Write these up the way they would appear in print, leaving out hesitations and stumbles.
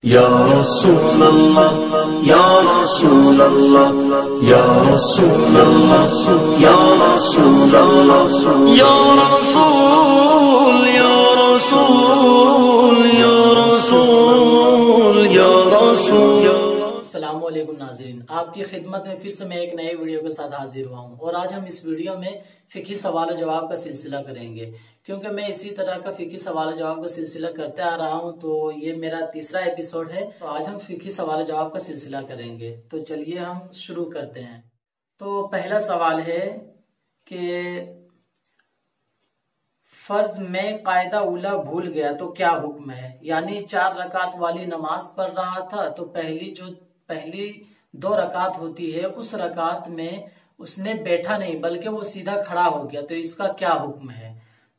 या रसूल अल्लाह या रसूल अल्लाह या रसूल अल्लाह या रसूल अल्लाह या रसूल या रसूल या रसूल या रसूल। अस्सलामुअलैकुम नाज़रीन, आपकी खिदमत में फिर से मैं एक नए वीडियो के साथ हाजिर हुआ हूँ और आज हम इस वीडियो में फिकी सवाल जवाब का सिलसिला करेंगे। क्योंकि मैं इसी तरह का फिकी सवाल जवाब का सिलसिला करते आ रहा हूँ, तो ये मेरा तीसरा एपिसोड है। तो आज हम फिकी सवाल जवाब का सिलसिला करेंगे। तो चलिए हम शुरू करते हैं। तो पहला सवाल है कि फर्ज में कायदा उला भूल गया तो क्या हुक्म है। यानी 4 रकात वाली नमाज पढ़ रहा था, तो पहली 2 रकात होती है, उस रकात में उसने बैठा नहीं बल्कि वो सीधा खड़ा हो गया, तो इसका क्या हुक्म है।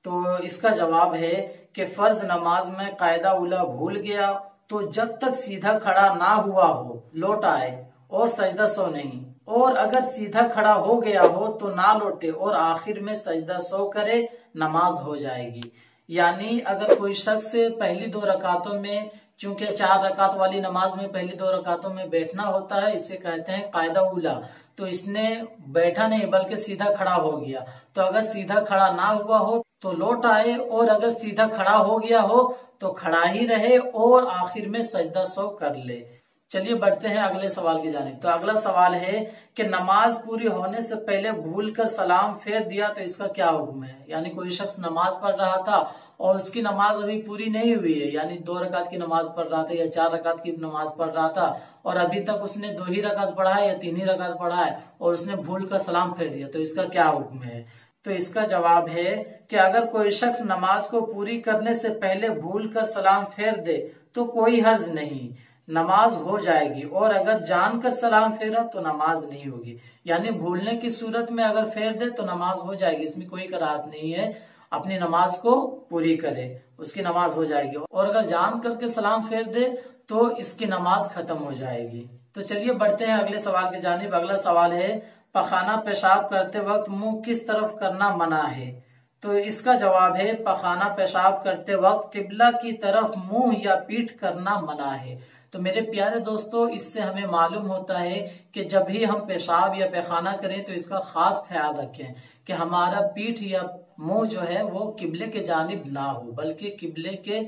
तो इसका जवाब है कि फर्ज नमाज में कायदा उला भूल गया तो जब तक सीधा खड़ा ना हुआ हो लौट आए और सजदा सो नहीं, और अगर सीधा खड़ा हो गया हो तो ना लौटे और आखिर में सजदा सो करे, नमाज हो जाएगी। यानी अगर कोई शख्स पहली 2 रकातों में, चूंकि 4 रकात वाली नमाज में पहली 2 रकातों में बैठना होता है, इसे कहते हैं कायदा उला, तो इसने बैठा नहीं बल्कि सीधा खड़ा हो गया। तो अगर सीधा खड़ा ना हुआ हो तो लौट आए, और अगर सीधा खड़ा हो गया हो तो खड़ा ही रहे और आखिर में सजदा सो कर ले। चलिए बढ़ते हैं अगले सवाल की जानिब। तो अगला सवाल है कि नमाज पूरी होने से पहले भूलकर सलाम फेर दिया तो इसका क्या हुक्म है। यानी कोई शख्स नमाज पढ़ रहा था और उसकी नमाज अभी पूरी नहीं हुई है, यानी 2 रकात की नमाज पढ़ रहा था या 4 रकात की नमाज पढ़ रहा था और अभी तक उसने 2 ही रकात पढ़ा है या 3 ही रकात पढ़ा है और उसने भूलकर सलाम फेर दिया, तो इसका क्या हुक्म है। तो इसका जवाब है कि अगर कोई शख्स नमाज को पूरी करने से पहले भूलकर सलाम फेर दे तो कोई हर्ज नहीं, नमाज हो जाएगी, और अगर जानकर सलाम फेरा तो नमाज नहीं होगी। यानी भूलने की सूरत में अगर फेर दे तो नमाज हो जाएगी, इसमें कोई कराहत नहीं है, अपनी नमाज को पूरी करे, उसकी नमाज हो जाएगी। और अगर जान करके सलाम फेर दे तो इसकी नमाज खत्म हो जाएगी। तो चलिए बढ़ते हैं अगले सवाल की जानिब। अगला सवाल है, पखाना पेशाब करते वक्त मुंह किस तरफ करना मना है। तो इसका जवाब है, पखाना पेशाब करते वक्त किबला की तरफ मुंह या पीठ करना मना है। तो मेरे प्यारे दोस्तों, इससे हमें मालूम होता है कि जब भी हम पेशाब या पैखाना करें तो इसका खास ख्याल रखें कि हमारा पीठ या मुंह जो है वो किबले के जानिब ना हो बल्कि किबले के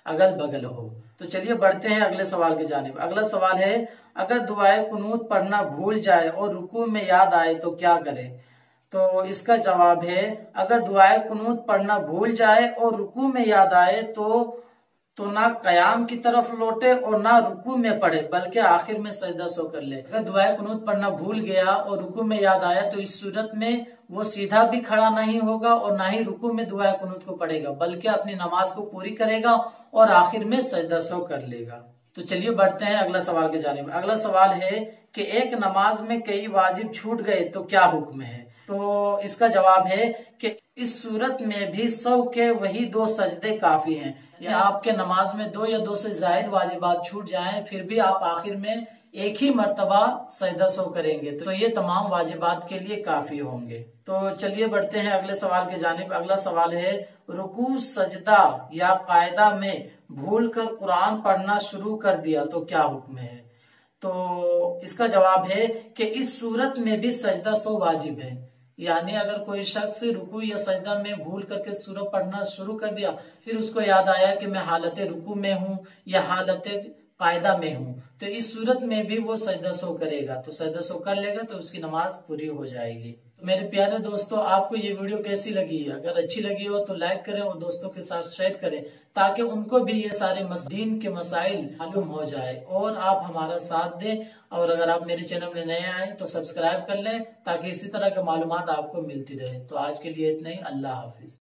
अगल बगल हो। तो चलिए बढ़ते हैं अगले सवाल की जानिब। अगला सवाल है, अगर दुआए कुनूत पढ़ना भूल जाए और रुकू में याद आए तो क्या करे। तो इसका जवाब है, अगर दुआए कुनूत पढ़ना भूल जाए और रुकू में याद आए तो ना कयाम की तरफ लौटे और ना रुकू में पढ़े बल्कि आखिर में सजदा सो कर ले। अगर दुआए कुनूत पढ़ना भूल गया और रुकू में याद आया तो इस सूरत में वो सीधा भी खड़ा नहीं होगा और ना ही रुकू में दुआए कुनूत को पढ़ेगा बल्कि अपनी नमाज को पूरी करेगा और आखिर में सजदा सो कर लेगा। तो चलिए बढ़ते हैं अगला सवाल की जानिब। अगला सवाल है कि एक नमाज में कई वाजिब छूट गए तो क्या हुक्म है। तो इसका जवाब है कि इस सूरत में भी 100 के वही 2 सजदे काफी हैं। या आपके नमाज में 2 या 2 से ज्यादा वाजिबात छूट जाएं फिर भी आप आखिर में एक ही मर्तबा सजदा सो करेंगे तो ये तमाम वाजिबात के लिए काफी होंगे। तो चलिए बढ़ते हैं अगले सवाल की जानिब। अगला सवाल है, रुकू सजदा या कायदा में भूल कर कुरान पढ़ना शुरू कर दिया तो क्या हुक्म है। तो इसका जवाब है कि इस सूरत में भी सजदा सो वाजिब है। यानी अगर कोई शख्स रुकू या सजदा में भूल करके सूरत पढ़ना शुरू कर दिया, फिर उसको याद आया कि मैं हालत रुकू में हूँ या हालत कायदा में हूँ, तो इस सूरत में भी वो सजदा सो करेगा, तो सजदा सो कर लेगा तो उसकी नमाज पूरी हो जाएगी। तो मेरे प्यारे दोस्तों, आपको ये वीडियो कैसी लगी। अगर अच्छी लगी हो तो लाइक करें और दोस्तों के साथ शेयर करें ताकि उनको भी ये सारे दीन के मसाइल मालूम हो जाए और आप हमारा साथ दें। और अगर आप मेरे चैनल में नए आए तो सब्सक्राइब कर लें ताकि इसी तरह के मालूमात आपको मिलती रहे। तो आज के लिए इतना ही। अल्लाह हाफिज।